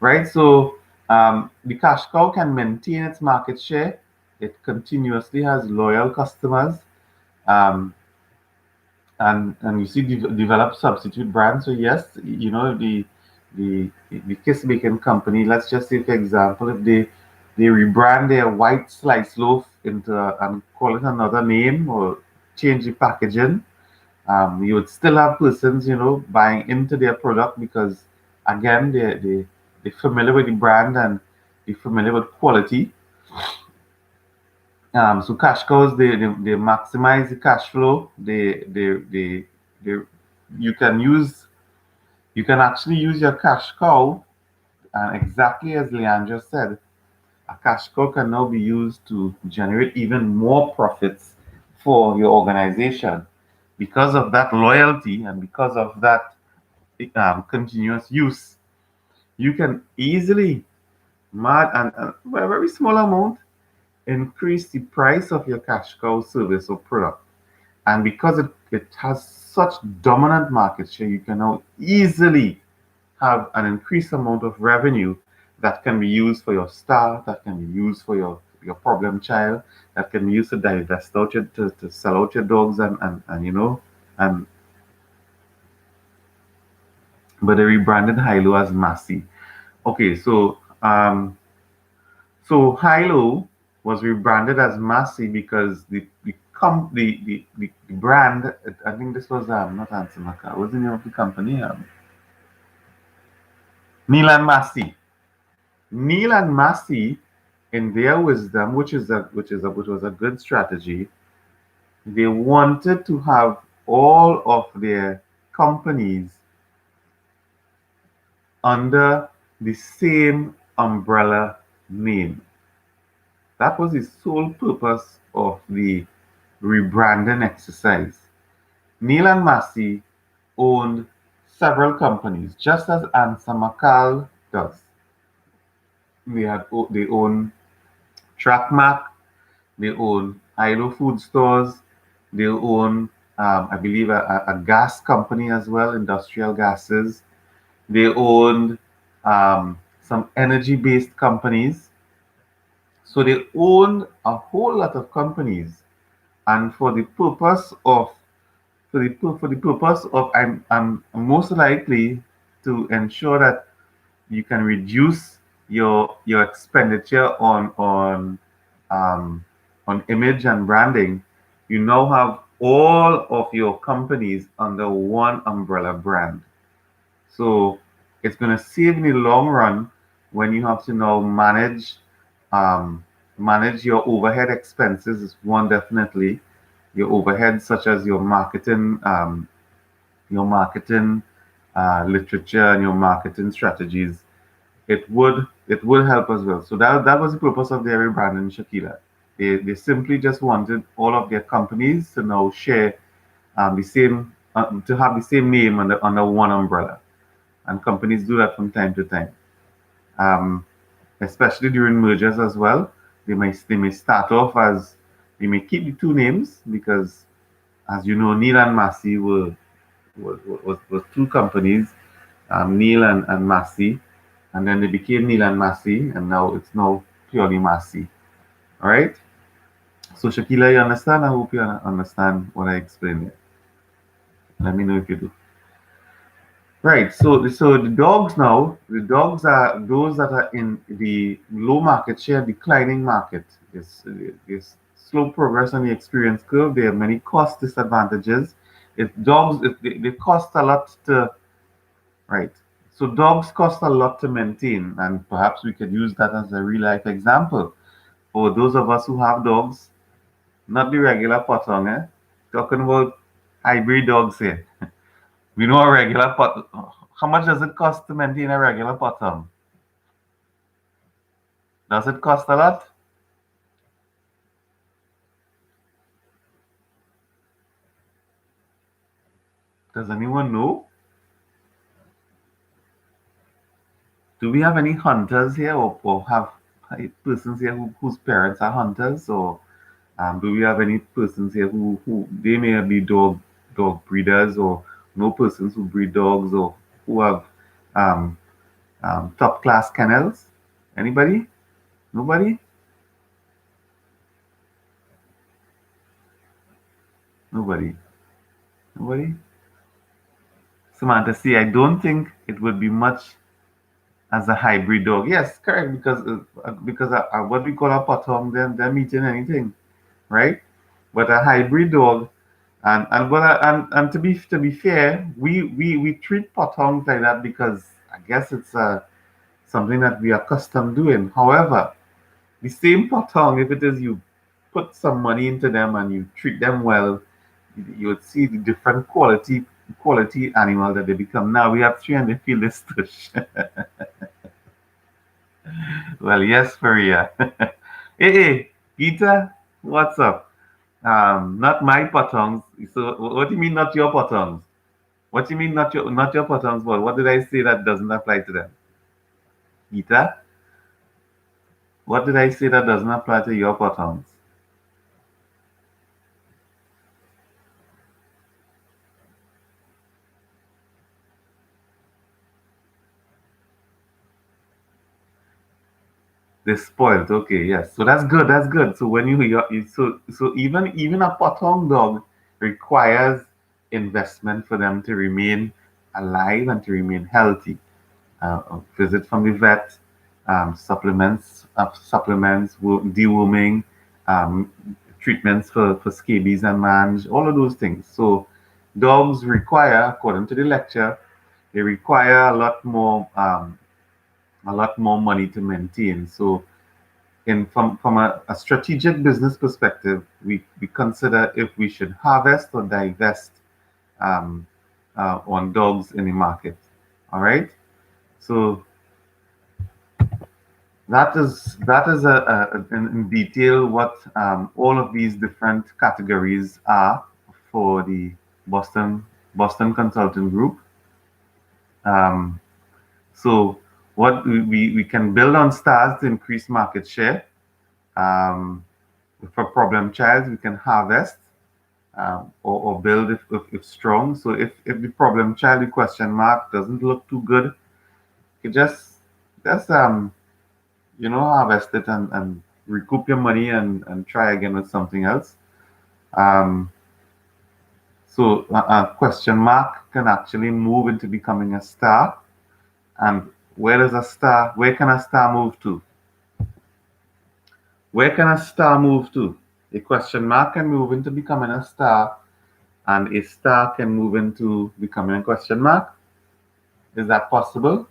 right? So the cash cow can maintain its market share. It continuously has loyal customers. Um, and you see develop substitute brands. So yes, the kiss bacon company, let's just say for example, if they rebrand their white slice loaf into and call it another name or change the packaging, you would still have persons buying into their product because again they're familiar with the brand and they're familiar with quality. So cash cows, they maximize the cash flow. They you can use you can actually use your cash cow, and exactly as Leandra said, a cash cow can now be used to generate even more profits for your organization because of that loyalty and because of that continuous use. You can easily, and by a very small amount, increase the price of your cash cow service or product. And because it has such dominant market share, you can now easily have an increased amount of revenue that can be used for your star, that can be used for your problem child, that can be used to divest out to sell out your dogs and and but they rebranded Hilo as Massey. Okay, so Hilo was rebranded as Massey because the brand, I think this was not Ansemaker, what was the name of the company? Neil and Massey. Neil and Massey, in their wisdom, which was a good strategy, they wanted to have all of their companies under the same umbrella name. That was the sole purpose of the rebranding exercise. Neil and Massey owned several companies, just as Ansa Makal does. They own TrackMac, they own ILO Food Stores, they own, I believe, a gas company as well, industrial gases. They owned some energy-based companies. So they own a whole lot of companies, and for the purpose of I'm most likely to ensure that you can reduce your expenditure um, on image and branding. You now have all of your companies under one umbrella brand. So it's going to save in the long run when you have to now um, manage your overhead expenses. Is one definitely your overheads such as your marketing literature and your marketing strategies. It would help as well. So that was the purpose of their rebranding, Shakila. They simply just wanted all of their companies to now share the same to have the same name under one umbrella, and companies do that from time to time, um, especially during mergers as well. They may start off as they may keep the two names because, as you know, Neil and Massey was two companies, Neil and Massey, and then they became Neil and Massey, and now it's now purely Massey. All right. So Shakila, you understand? I hope you understand what I explained here. Let me know if you do. Right. So the dogs are those that are in the low market share, declining market. This slow progress on the experience curve. There are many cost disadvantages. They cost a lot to right. So dogs cost a lot to maintain, and perhaps we could use that as a real life example for those of us who have dogs, not the regular potong, talking about hybrid dogs here. We know a regular pot. How much does it cost to maintain a regular bottom? Does it cost a lot? Does anyone know? Do we have any hunters here, or have persons here whose parents are hunters, or do we have any persons here who they may be dog breeders, or no persons who breed dogs, or who have um, top class kennels? Anybody? Nobody? Nobody? Nobody? Samantha, see, I don't think it would be much as a hybrid dog. Yes, correct, because what we call a potong, they're eating anything, right? But a hybrid dog, and to be fair, we treat potongs like that because I guess it's something that we are accustomed doing. However, the same potong, if it is you put some money into them and you treat them well, you would see the different quality animal that they become. Now we have 300 feelers tush. Well, yes, Faria. Hey, Peter, what's up? Not my potongs. So, what do you mean, not your potongs? What do you mean, not your potongs? What did I say that doesn't apply to them? Peter, what did I say that doesn't apply to your potongs? They're spoiled. Okay, yes. So that's good. That's good. So when so even a potong dog requires investment for them to remain alive and to remain healthy. Visit from the vet, supplements, deworming, um, treatments for scabies and mange, all of those things. So dogs require, according to the lecture, they require a lot more money to maintain. So from a strategic business perspective, we consider if we should harvest or divest um, on dogs in the market. All right. So that is in detail what all of these different categories are for the Boston Boston Consulting Group. Um, so what we can build on stars to increase market share. Um, for problem child, we can harvest or build if strong. So if the problem child, the question mark, doesn't look too good, you just harvest it and recoup your money and try again with something else. Um, so a question mark can actually move into becoming a star. And where can a star move to? Where can a star move to? A question mark can move into becoming a star, and a star can move into becoming a question mark. Is that possible?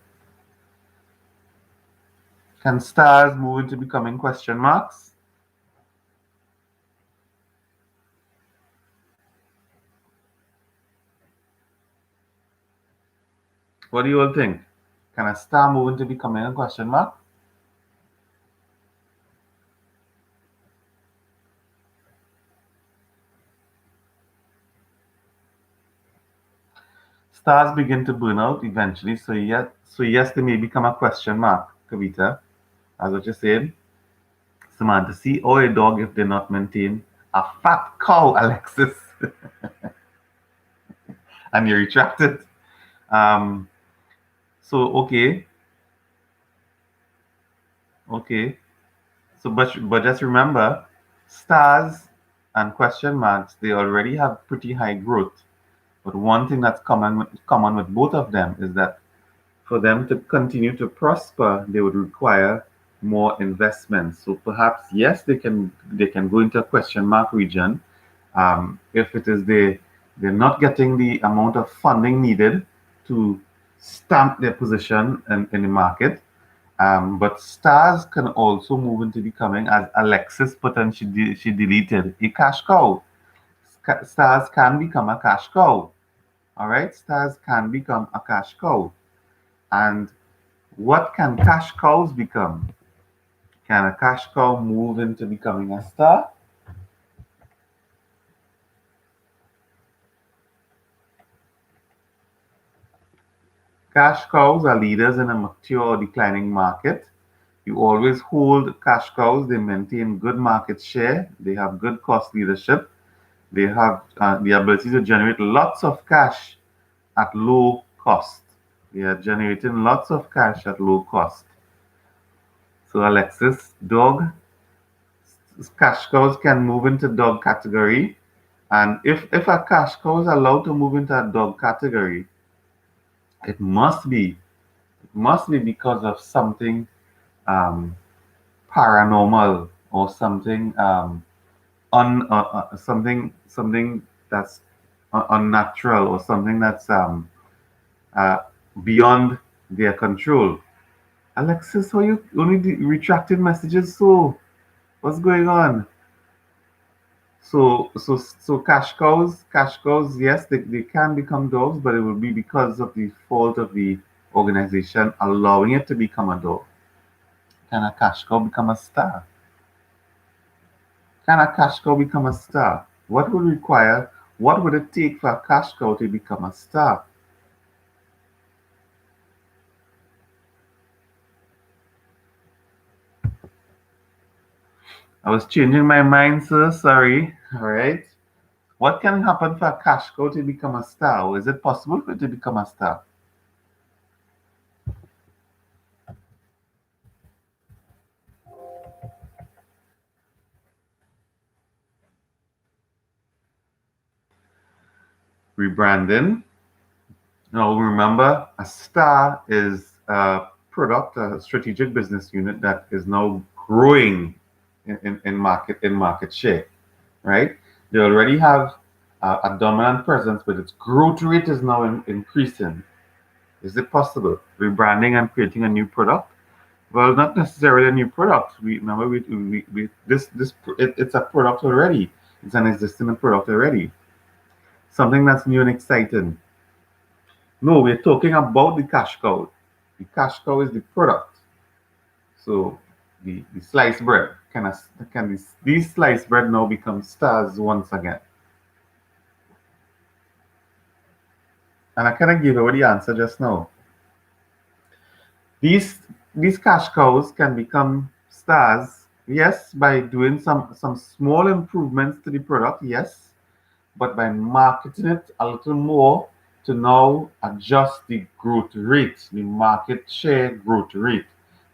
Can stars move into becoming question marks? What do you all think? Can a star move into becoming a question mark? Stars begin to burn out eventually, so yes, they may become a question mark, Kavita, as what you said. Samantha, see, or a dog if they're not maintained. A fat cow, Alexis. And you retracted. Um, so okay. So but just remember, stars and question marks, they already have pretty high growth. But one thing that's common with both of them is that for them to continue to prosper, they would require more investment. So perhaps yes, they can go into a question mark region if it is they're not getting the amount of funding needed to stamp their position in the market. But stars can also move into becoming, as Alexis put and she deleted, a cash cow. Stars can become a cash cow. All right, stars can become a cash cow. And what can cash cows become? Can a cash cow move into becoming a star? Cash cows are leaders in a mature or declining market. You always hold cash cows, they maintain good market share, they have good cost leadership, they have the ability to generate lots of cash at low cost. They are generating lots of cash at low cost. So, Alexis, dog, cash cows can move into dog category. And if a cash cow is allowed to move into a dog category, it must be because of something um, paranormal or something something that's unnatural or something that's uh, beyond their control. Alexis, how you only retracted messages? So what's going on? So cash cows, yes, they can become dogs, but it will be because of the fault of the organization allowing it to become a dog. Can a cash cow become a star? Can a cash cow become a star? What would it take for a cash cow to become a star? I was changing my mind, sir. Sorry. All right. What can happen for a cash cow to become a star? Or is it possible for it to become a star? Rebranding. Now, remember, a star is a product, a strategic business unit that is now growing in market share, right? They already have a dominant presence, but its growth rate is now increasing. Is it possible? Rebranding and creating a new product? Well, not necessarily a new product. We remember it's a product already. It's an existing product already. Something that's new and exciting. No, we're talking about the cash cow. The cash cow is the product. So the sliced bread can these sliced bread now become stars once again? And I kind of gave away the answer just now. These these cash cows can become stars, yes, by doing some small improvements to the product, yes, but by marketing it a little more to now adjust the growth rate, the market share growth rate.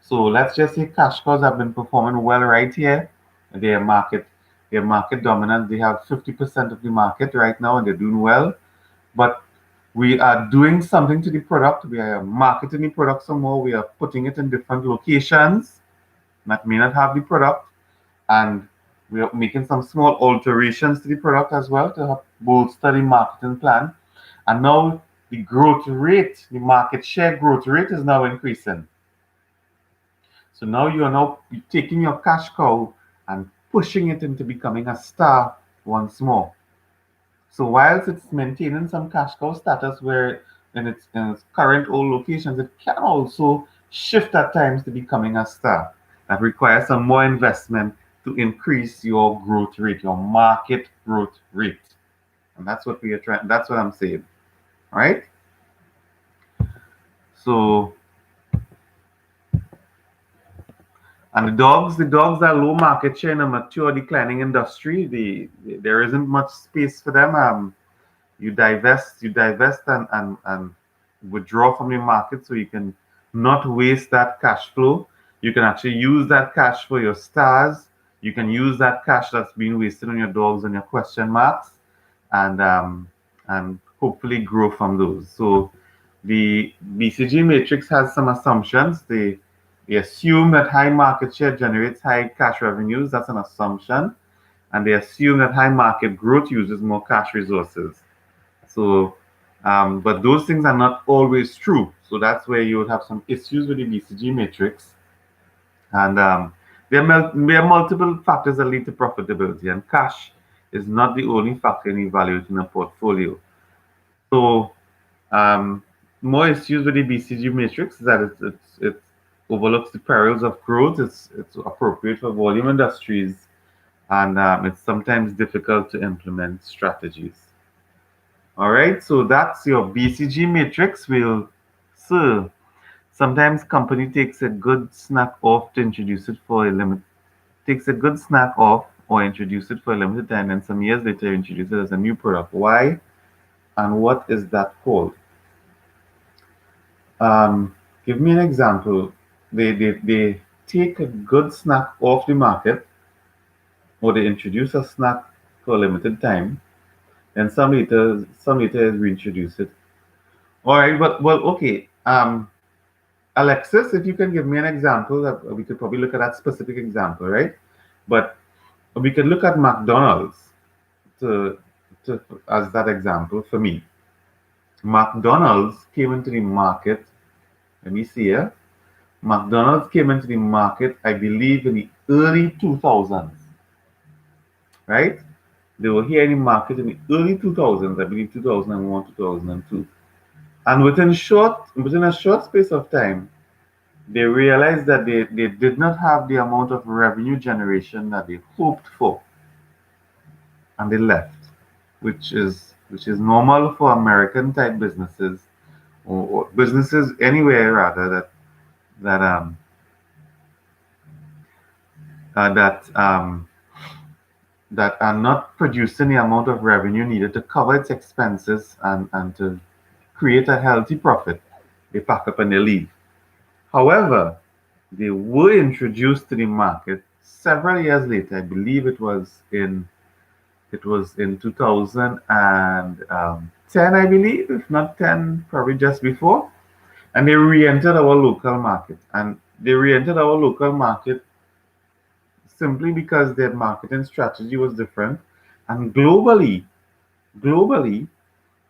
So let's just say cash cows have been performing well right here. Their market, their market dominance, they have 50% of the market right now and they're doing well. But we are doing something to the product. We are marketing the product some more. We are putting it in different locations that may not have the product, and we are making some small alterations to the product as well to help bolster the marketing plan. And now the growth rate, the market share growth rate is now increasing. So now you are now taking your cash cow and pushing it into becoming a star once more. So whilst it's maintaining some cash cow status where in its current old locations, it can also shift at times to becoming a star. That requires some more investment to increase your growth rate, your market growth rate. And that's what we are trying, that's what I'm saying. All right. So and the dogs are low market share in a mature declining industry. There isn't much space for them. You divest and withdraw from the market so you can not waste that cash flow. You can actually use that cash for your stars. You can use that cash that's being wasted on your dogs and your question marks, and hopefully grow from those. So the BCG matrix has some assumptions. They assume that high market share generates high cash revenues. That's an assumption. And they assume that high market growth uses more cash resources. So, but those things are not always true. So that's where you would have some issues with the BCG matrix. And there are multiple factors that lead to profitability, and cash is not the only factor in evaluating a portfolio. So um, more issues with the BCG matrix is that it overlooks the perils of growth. It's appropriate for volume industries, and it's sometimes difficult to implement strategies. All right, so that's your BCG matrix. So sometimes company takes a good snack off to introduce it for a limit. Takes a good snack off or introduce it for a limited time, and some years later introduce it as a new product. Why and what is that called? Um, Give me an example. They take a good snack off the market, or they introduce a snack for a limited time, and some later reintroduce it. All right, but well, okay. Alexis, if you can give me an example, that we could probably look at that specific example, right? But we could look at McDonald's to, to as that example for me. McDonald's came into the market. Let me see here. McDonald's came into the market, I believe, in the early 2000s, right? They were here in the market in the early 2000s, I believe 2001, 2002. And within a short space of time, they realized that they did not have the amount of revenue generation that they hoped for, and they left, which is normal for American type businesses, or businesses anywhere rather, uh, that um, that are not producing the amount of revenue needed to cover its expenses and to create a healthy profit. They pack up and they leave. However, they were introduced to the market several years later. I believe it was in 2010, I believe, if not 10, probably just before. And they re-entered our local market. And they re-entered our local market simply because their marketing strategy was different. And globally, the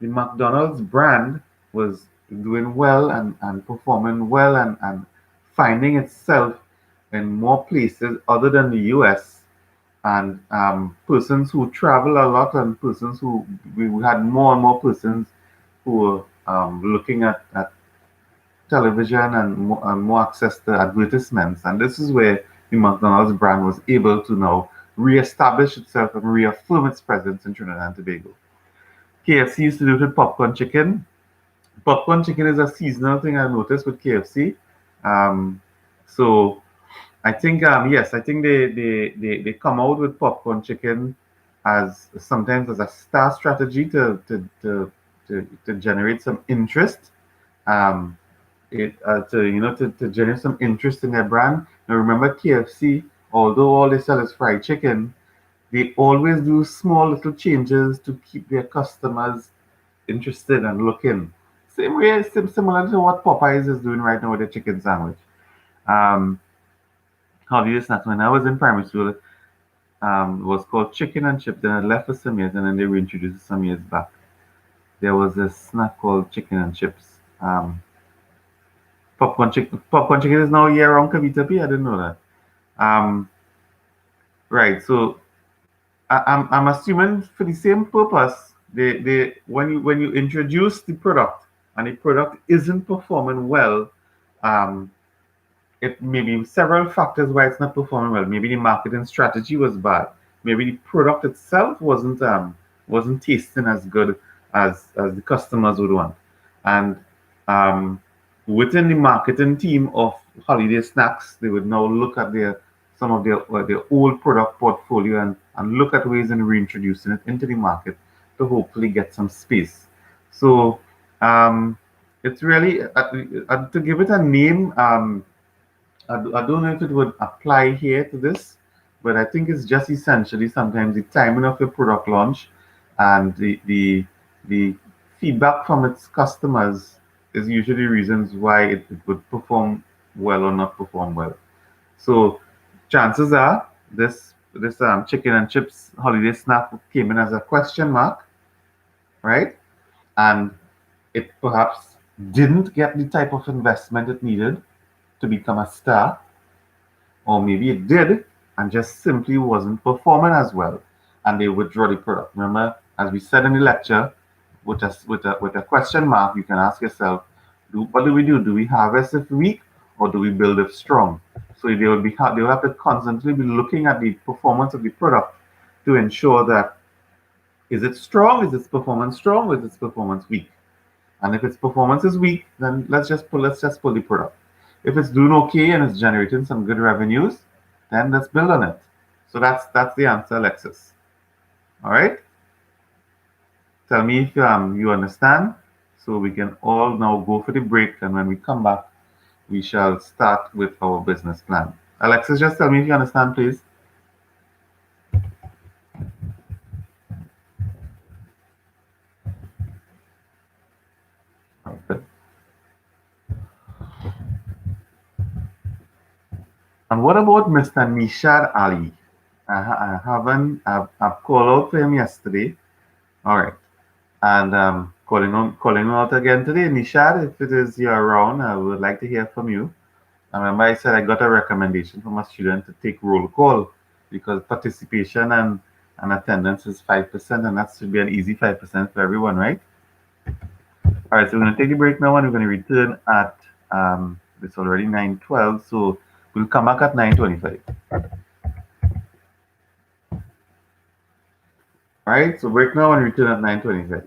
McDonald's brand was doing well and performing well and finding itself in more places other than the US. And persons who travel a lot, and persons who we had more and more persons who were looking at television and more access to advertisements. And this is where the McDonald's brand was able to now reestablish itself and reaffirm its presence in Trinidad and Tobago. KFC used to do it with popcorn chicken. Popcorn chicken is a seasonal thing I noticed with KFC. Um, so I think yes, I think they come out with popcorn chicken as sometimes as a star strategy to generate some interest. Um, it to generate some interest in their brand. Now remember KFC, although all they sell is fried chicken, they always do small little changes to keep their customers interested and looking. Same way, similar to what Popeyes is doing right now with the chicken sandwich. Um, how do you snacks? When I was in primary school, it was called chicken and chips. Then I left for some years, and then they reintroduced it some years back. There was a snack called chicken and chips. Popcorn chicken is now year-round Kavita P. I didn't know that. Um, right. So I'm assuming for the same purpose, they when you introduce the product and the product isn't performing well, um, it may be several factors why it's not performing well. Maybe the marketing strategy was bad. Maybe the product itself wasn't tasting as good as the customers would want. And um, within the marketing team of holiday snacks, they would now look at some of their old product portfolio and look at ways in reintroducing it into the market to hopefully get some space. So it's really to give it a name. I don't know if it would apply here to this, but I think it's just essentially sometimes the timing of your product launch and the feedback from its customers is usually reasons why it would perform well or not perform well. So chances are this chicken and chips holiday snack came in as a question mark, right? And it perhaps didn't get the type of investment it needed to become a star, or maybe it did and just simply wasn't performing as well, and they withdraw the product. Remember, as we said in the lecture, with a question mark, you can ask yourself, what do we do? Do we harvest it weak or do we build it strong? So they will have to constantly be looking at the performance of the product to ensure that is it strong, is its performance strong, or is its performance weak? And if its performance is weak, then let's just pull the product. If it's doing okay and it's generating some good revenues, then let's build on it. So that's the answer, Alexis. All right. Tell me if you understand. So we can all now go for the break, and when we come back, we shall start with our business plan. Alexis, just tell me if you understand, please. Okay. And what about Mr. Nishad Ali? I haven't. I've called out for him yesterday. All right. And calling out again today, Nishad, if it is you're around, I would like to hear from you. I remember I said I got a recommendation from a student to take roll call because participation and attendance is 5%, and that should be an easy 5% for everyone, right? All right, so we're going to take a break now, and we're going to return at it's already 9:12, so we'll come back at 9:25. All right, so break now and return at 9:25.